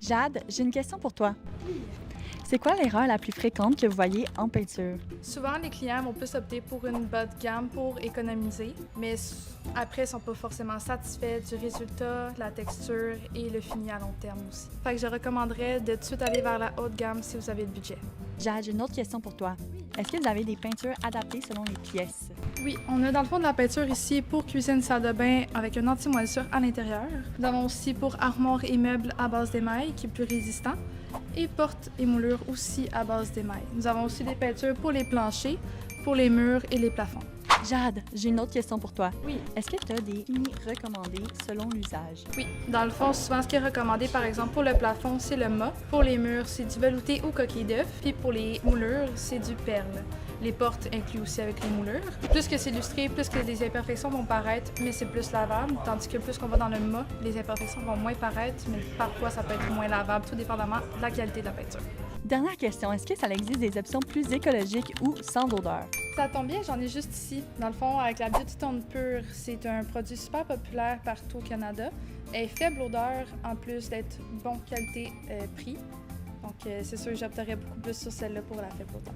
Jade, j'ai une question pour toi. C'est quoi l'erreur la plus fréquente que vous voyez en peinture? Souvent, les clients vont plus opter pour une bas de gamme pour économiser, mais après, ils ne sont pas forcément satisfaits du résultat, de la texture et le fini à long terme aussi. Fait que je recommanderais de tout de suite aller vers la haute gamme si vous avez le budget. Jade, j'ai une autre question pour toi. Est-ce que vous avez des peintures adaptées selon les pièces? Oui, on a dans le fond de la peinture ici pour cuisine, salle de bain avec un anti-moisissure à l'intérieur. Nous avons aussi pour armoire et meubles à base d'émail qui est plus résistant et portes et moulures aussi à base d'émail. Nous avons aussi des peintures pour les planchers, pour les murs et les plafonds. Jade, j'ai une autre question pour toi. Oui. Est-ce que tu as des finis recommandés selon l'usage? Oui, dans le fond, souvent ce qui est recommandé, par exemple, pour le plafond, c'est le mat. Pour les murs, c'est du velouté ou coquille d'œuf. Puis pour les moulures, c'est du perle. Les portes incluent aussi avec les moulures. Plus que c'est illustré, plus que les imperfections vont paraître, mais c'est plus lavable. Tandis que plus qu'on va dans le mat, les imperfections vont moins paraître, mais parfois ça peut être moins lavable, tout dépendamment de la qualité de la peinture. Dernière question, est-ce que ça existe des options plus écologiques ou sans odeur? Ça tombe bien, j'en ai juste ici. Dans le fond, avec la Beauty Tone Pure, c'est un produit super populaire partout au Canada. Elle est faible odeur, en plus d'être bon qualité-prix. Donc, c'est sûr que j'opterais beaucoup plus sur celle-là pour la faible odeur.